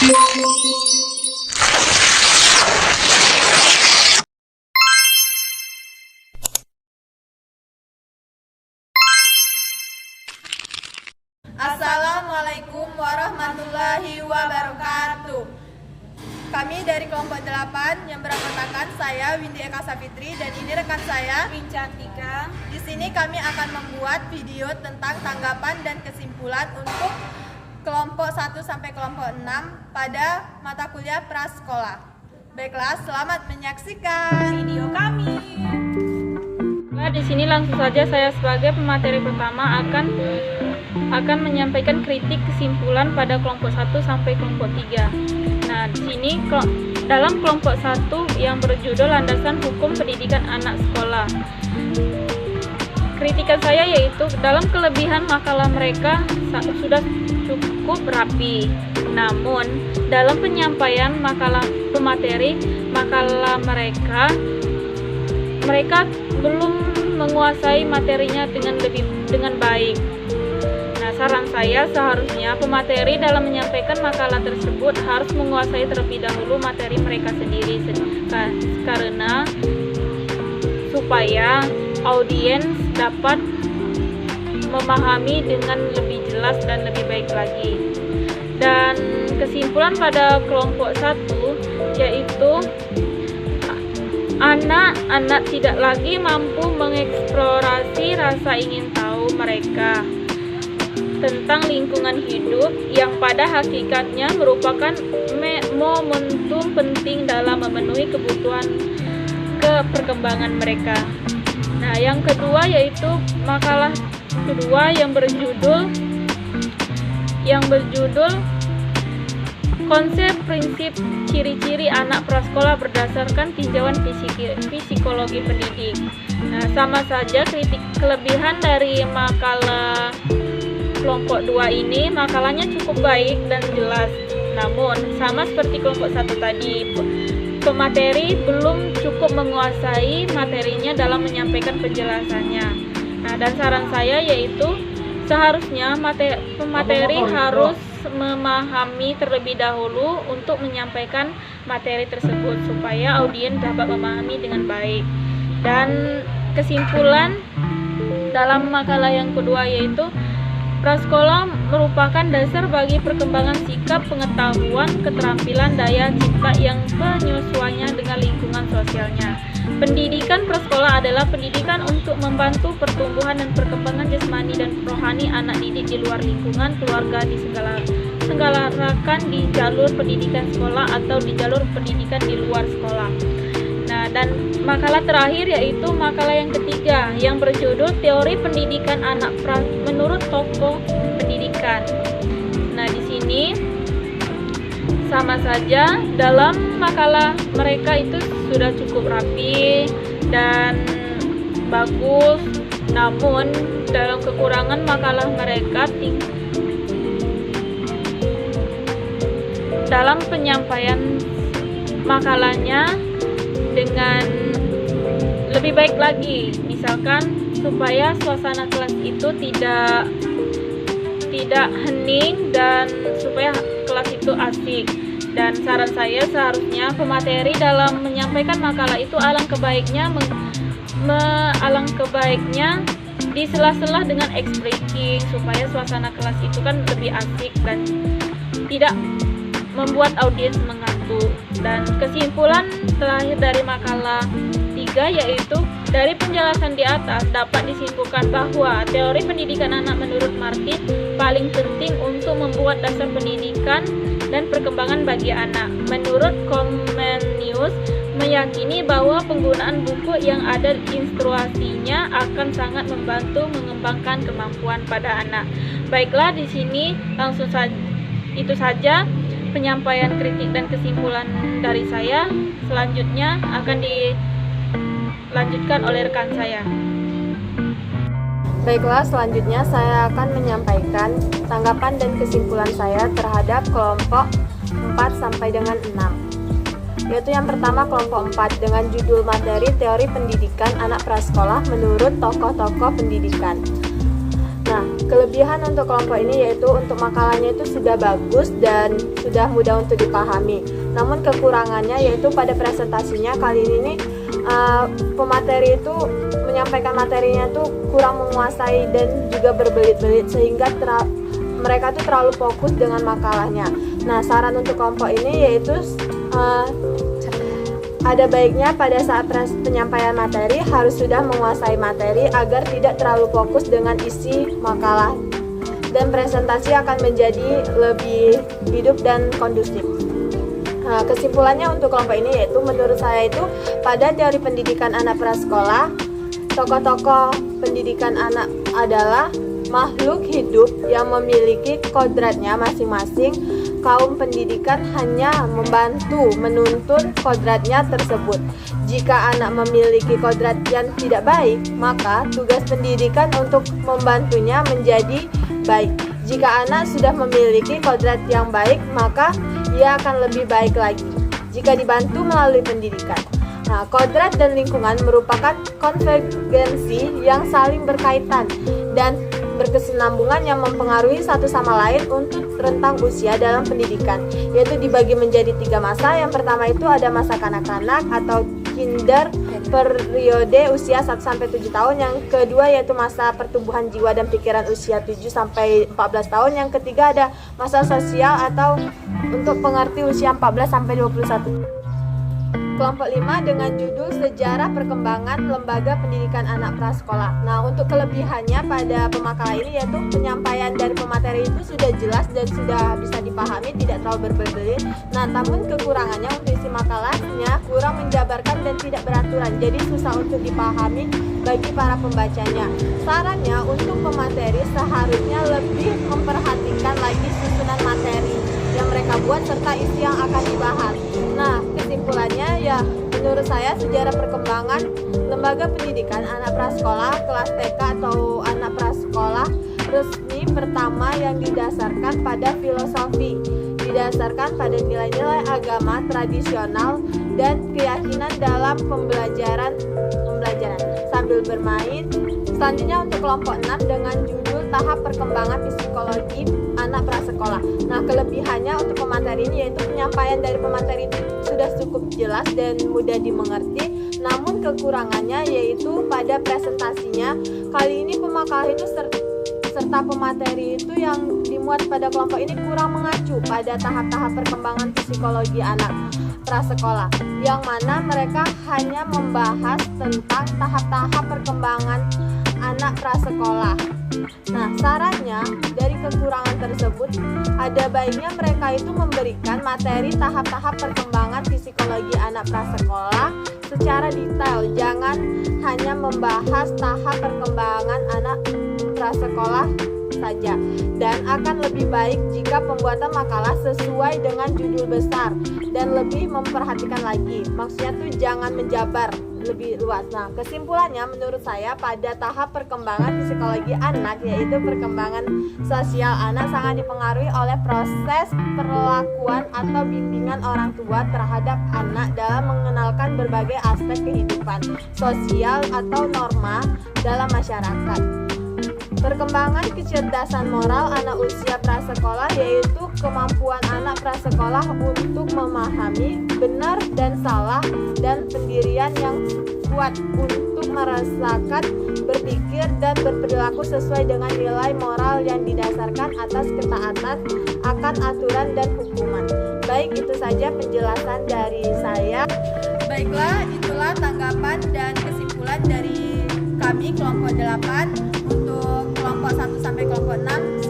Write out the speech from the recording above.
Assalamualaikum warahmatullahi wabarakatuh. Kami dari kelompok 8 yang beranggotakan saya Windy Eka Safitri dan ini rekan saya Cantika. Di sini kami akan membuat video tentang tanggapan dan kesimpulan untuk kelompok 1 sampai kelompok 6 pada mata kuliah prasekolah. Baiklah, selamat menyaksikan Video kami. Nah, di sini langsung saja saya sebagai pemateri pertama akan menyampaikan kritik kesimpulan pada kelompok 1 sampai kelompok 3. Nah, di sini dalam kelompok 1 yang berjudul Landasan Hukum Pendidikan Anak Sekolah. Kritikan saya yaitu dalam kelebihan makalah mereka sudah cukup rapi. Namun, dalam penyampaian makalah mereka belum menguasai materinya dengan baik. Nah, saran saya seharusnya pemateri dalam menyampaikan makalah tersebut harus menguasai terlebih dahulu materi mereka sendiri karena supaya audiens dapat memahami dengan lebih jelas dan lebih baik lagi. Dan kesimpulan pada kelompok 1 yaitu anak-anak tidak lagi mampu mengeksplorasi rasa ingin tahu mereka tentang lingkungan hidup yang pada hakikatnya merupakan momentum penting dalam memenuhi kebutuhan perkembangan mereka. Nah, yang kedua yaitu makalah kedua yang berjudul Konsep Prinsip Ciri-ciri Anak Prasekolah berdasarkan tinjauan psikologi pendidik. Nah, sama saja kelebihan dari makalah kelompok 2 ini, makalahnya cukup baik dan jelas. Namun, sama seperti kelompok 1 tadi, pemateri belum cukup menguasai materinya dalam menyampaikan penjelasannya. Nah, dan saran saya yaitu seharusnya pemateri harus memahami terlebih dahulu untuk menyampaikan materi tersebut supaya audiens dapat memahami dengan baik. Dan kesimpulan dalam makalah yang kedua yaitu prasekolah merupakan dasar bagi perkembangan sikap, pengetahuan, keterampilan, daya cipta yang penyesuaiannya dengan lingkungan sosialnya. Pendidikan prasekolah adalah pendidikan untuk membantu pertumbuhan dan perkembangan jasmani dan rohani anak didik di luar lingkungan keluarga diselenggarakan di jalur pendidikan sekolah atau di jalur pendidikan di luar sekolah. Nah, dan makalah terakhir yaitu makalah yang ketiga yang berjudul Teori Pendidikan Anak menurut tokoh pendidikan. Nah, di sini sama saja dalam makalah mereka itu sudah cukup rapi dan bagus, namun dalam kekurangan makalah mereka dalam penyampaian makalahnya dengan lebih baik lagi, misalkan supaya suasana kelas itu tidak hening dan supaya kelas itu asik. Dan saran saya seharusnya pemateri dalam menyampaikan makalah itu alangkah baiknya di sela-sela dengan ice breaking supaya suasana kelas itu kan lebih asik dan tidak membuat audiens mengantuk. Dan kesimpulan terakhir dari makalah 3 yaitu dari penjelasan di atas dapat disimpulkan bahwa teori pendidikan anak menurut Martin paling penting untuk membuat dasar pendidikan dan perkembangan bagi anak. Menurut Comenius meyakini bahwa penggunaan buku yang ada instruksinya akan sangat membantu mengembangkan kemampuan pada anak. Baiklah, di sini langsung saja itu saja penyampaian kritik dan kesimpulan dari saya. Selanjutnya akan dilanjutkan oleh rekan saya. Baiklah, selanjutnya saya akan menyampaikan tanggapan dan kesimpulan saya terhadap kelompok 4 sampai dengan 6. Yaitu yang pertama kelompok 4 dengan judul materi Teori Pendidikan Anak Prasekolah menurut tokoh-tokoh pendidikan. Nah, Kelebihan untuk kelompok ini yaitu untuk makalahnya itu sudah bagus dan sudah mudah untuk dipahami. Namun kekurangannya yaitu pada presentasinya kali ini pemateri itu menyampaikan materinya itu kurang menguasai dan juga berbelit-belit sehingga mereka tuh terlalu fokus dengan makalahnya. Nah, saran untuk kelompok ini yaitu ada baiknya pada saat penyampaian materi harus sudah menguasai materi agar tidak terlalu fokus dengan isi makalah dan presentasi akan menjadi lebih hidup dan kondusif. Nah, kesimpulannya untuk kelompok ini yaitu menurut saya itu pada teori pendidikan anak prasekolah, tokoh-tokoh pendidikan anak adalah makhluk hidup yang memiliki kodratnya masing-masing. Kaum pendidikan hanya membantu menuntun kodratnya tersebut. Jika anak memiliki kodrat yang tidak baik, maka tugas pendidikan untuk membantunya menjadi baik. Jika anak sudah memiliki kodrat yang baik, maka ia akan lebih baik lagi jika dibantu melalui pendidikan. Nah, kodrat dan lingkungan merupakan konvergensi yang saling berkaitan dan berkesinambungan yang mempengaruhi satu sama lain untuk rentang usia dalam pendidikan, yaitu dibagi menjadi 3 masa. Yang pertama itu ada masa kanak-kanak atau kinder, periode usia 1-7 tahun. Yang kedua yaitu masa pertumbuhan jiwa dan pikiran usia 7-14 tahun. Yang ketiga ada masa sosial atau untuk pengerti usia 14-21. Kelompok 5 dengan judul Sejarah Perkembangan Lembaga Pendidikan Anak Prasekolah. Nah, untuk kelebihannya pada pemakalah ini yaitu penyampaian dari pemateri itu sudah jelas dan sudah bisa dipahami, tidak terlalu berbelit. Nah, namun kekurangannya untuk isi makalahnya kurang menjabarkan dan tidak beraturan, jadi susah untuk dipahami bagi para pembacanya. Sarannya untuk pemateri seharusnya lebih memperhatikan lagi susunan materi yang mereka buat serta isi yang akan dibahas. Nah, kesimpulannya ya menurut saya sejarah perkembangan lembaga pendidikan anak prasekolah kelas TK atau anak prasekolah resmi pertama yang didasarkan pada filosofi, didasarkan pada nilai-nilai agama tradisional dan keyakinan dalam pembelajaran sambil bermain. Selanjutnya untuk kelompok 6 dengan judul Tahap Perkembangan Psikologi Anak Prasekolah. Nah, kelebihannya untuk pemateri ini yaitu penyampaian dari pemateri itu sudah cukup jelas dan mudah dimengerti. Namun kekurangannya yaitu pada presentasinya. Kali ini pemakalah itu serta pemateri itu yang dimuat pada kelompok ini kurang mengacu pada tahap-tahap perkembangan psikologi anak prasekolah, yang mana mereka hanya membahas tentang tahap-tahap perkembangan anak prasekolah. Nah, sarannya dari kekurangan tersebut ada baiknya mereka itu memberikan materi tahap-tahap perkembangan psikologi anak prasekolah secara detail, jangan hanya membahas tahap perkembangan anak prasekolah saja. Dan akan lebih baik jika pembuatan makalah sesuai dengan judul besar dan lebih memperhatikan lagi. Maksudnya tuh jangan menjabar lebih luas. Nah, kesimpulannya menurut saya pada tahap perkembangan psikologi anak yaitu perkembangan sosial anak sangat dipengaruhi oleh proses perlakuan atau bimbingan orang tua terhadap anak dalam mengenalkan berbagai aspek kehidupan sosial atau norma dalam masyarakat. Perkembangan kecerdasan moral anak usia prasekolah yaitu kemampuan anak prasekolah untuk memahami benar dan salah dan pendirian yang kuat untuk merasakan, berpikir dan berperilaku sesuai dengan nilai moral yang didasarkan atas ketaatan akan aturan dan hukuman. Baik, itu saja penjelasan dari saya. Baiklah, itulah tanggapan dan kesimpulan dari kami kelompok 8 untuk kelompok 1 sampai kelompok 6.